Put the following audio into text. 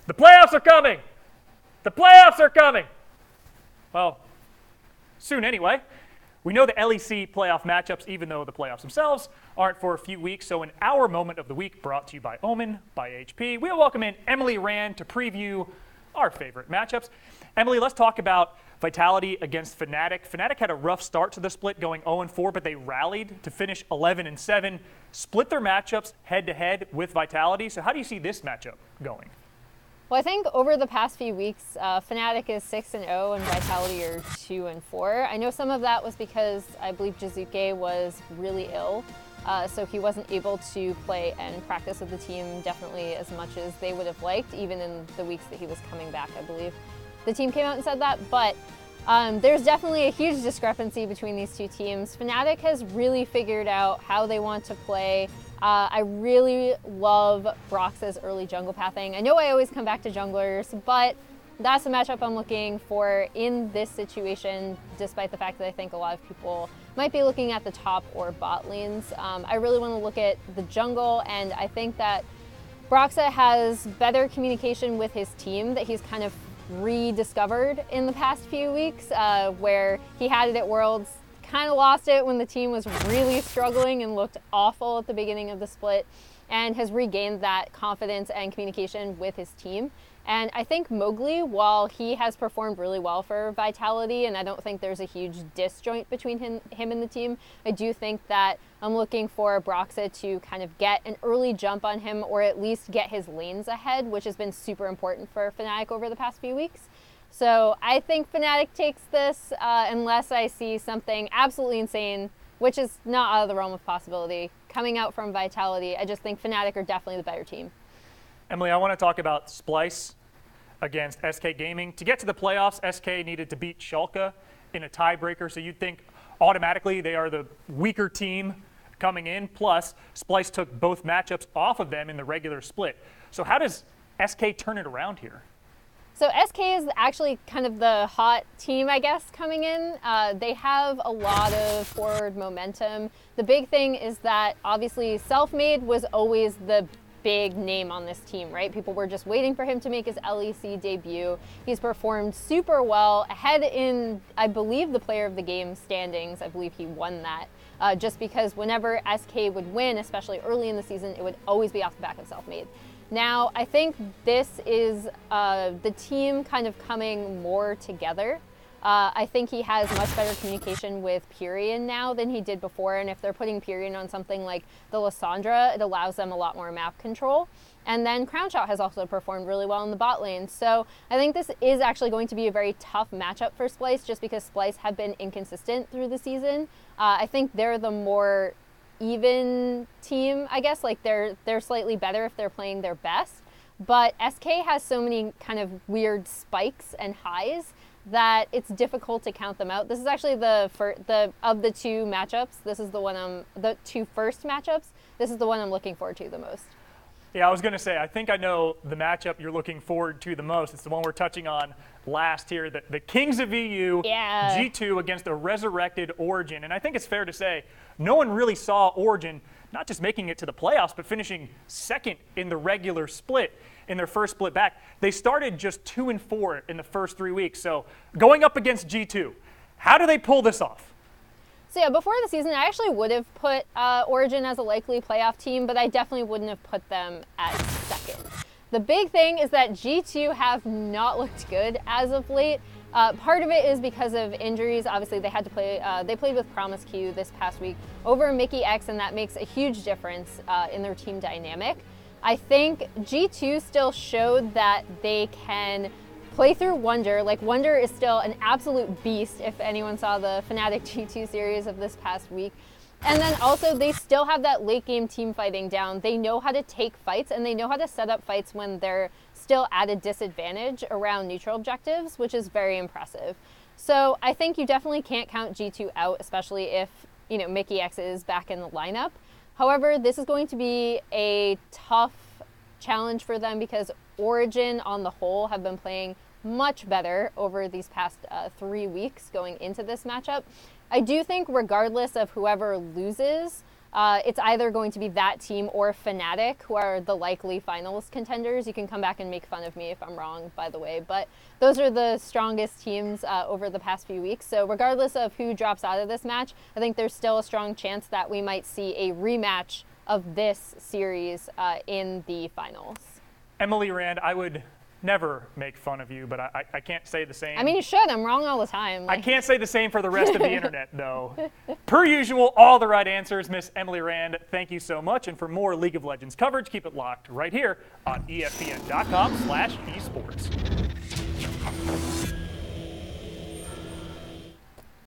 The playoffs are coming! The playoffs are coming! Well, soon anyway. We know the LEC playoff matchups, even though the playoffs themselves aren't for a few weeks. So in our moment of the week, brought to you by Omen, by HP, we'll welcome in Emily Rand to preview our favorite matchups. Emily, let's talk about Vitality against Fnatic. Fnatic had a rough start to the split, going 0-4, but they rallied to finish 11-7, split their matchups head-to-head with Vitality. So how do you see this matchup going? Well, I think over the past few weeks, Fnatic is 6-0 and Vitality are 2-4. I know some of that was because I believe Jizuke was really ill, so he wasn't able to play and practice with the team definitely as much as they would have liked, even in the weeks that he was coming back, I believe. The team came out and said that, but there's definitely a huge discrepancy between these two teams. Fnatic has really figured out how they want to play. I really love Brox's early jungle pathing. I know I always come back to junglers, but that's a matchup I'm looking for in this situation, despite the fact that I think a lot of people might be looking at the top or bot lanes. I really want to look at the jungle, and I think that Broxa has better communication with his team that he's kind of rediscovered in the past few weeks, where he had it at Worlds, kind of lost it when the team was really struggling and looked awful at the beginning of the split, and has regained that confidence and communication with his team. And I think Mowgli, while he has performed really well for Vitality, and I don't think there's a huge disjoint between him and the team, I do think that I'm looking for Broxa to kind of get an early jump on him, or at least get his lanes ahead, which has been super important for Fnatic over the past few weeks. So I think Fnatic takes this unless I see something absolutely insane, which is not out of the realm of possibility, coming out from Vitality. I just think Fnatic are definitely the better team. Emily, I want to talk about Splyce against SK Gaming. To get to the playoffs, SK needed to beat Schalke in a tiebreaker, so you'd think automatically they are the weaker team coming in. Plus, Splyce took both matchups off of them in the regular split. So how does SK turn it around here? So SK is actually kind of the hot team, I guess, coming in. They have a lot of forward momentum. The big thing is that obviously Selfmade was always the big name on this team, right? People were just waiting for him to make his LEC debut. He's performed super well, ahead in, I believe, the player of the game standings. I believe he won that. Just because whenever SK would win, especially early in the season, it would always be off the back of Selfmade. Now, I think this is the team kind of coming more together. I think he has much better communication with Pyrion now than he did before, and if they're putting Pyrion on something like the Lissandra, it allows them a lot more map control. And then Crownshot has also performed really well in the bot lane. So I think this is actually going to be a very tough matchup for Splyce, just because Splyce have been inconsistent through the season. I think they're the more even team, I guess. Like they're slightly better if they're playing their best, but SK has so many kind of weird spikes and highs that it's difficult to count them out. This is actually of the two matchups, this is the two first matchups, this is the one I'm looking forward to the most. Yeah, I was going to say, I think I know the matchup you're looking forward to the most. It's the one we're touching on last here, the Kings of EU, yeah. G2 against a resurrected Origen. And I think it's fair to say, no one really saw Origen not just making it to the playoffs, but finishing second in the regular split in their first split back. They started just 2-4 in the first 3 weeks. So going up against G2, how do they pull this off? So yeah, before the season, I actually would have put Origen as a likely playoff team, but I definitely wouldn't have put them at second. The big thing is that G2 have not looked good as of late. Part of it is because of injuries. Obviously, they had to play. They played with Promise Q this past week over Mickey X, and that makes a huge difference in their team dynamic. I think G2 still showed that they can play through Wonder. Like, Wonder is still an absolute beast, if anyone saw the Fnatic G2 series of this past week. And then also, they still have that late game team fighting down. They know how to take fights, and they know how to set up fights when they're still at a disadvantage around neutral objectives, which is very impressive. So I think you definitely can't count G2 out, especially if, Mickey X is back in the lineup. However, this is going to be a tough challenge for them because Origen on the whole have been playing much better over these past 3 weeks going into this matchup. I do think regardless of whoever loses, It's either going to be that team or Fnatic, who are the likely finals contenders. You can come back and make fun of me if I'm wrong, by the way, but those are the strongest teams over the past few weeks. So regardless of who drops out of this match, I think there's still a strong chance that we might see a rematch of this series in the finals. Emily Rand, I would never make fun of you, but I can't say the same. I mean, you should. I'm wrong all the time. I can't say the same for the rest of the internet, though. Per usual, all the right answers. Miss Emily Rand, thank you so much. And for more League of Legends coverage, keep it locked right here on ESPN.com/esports.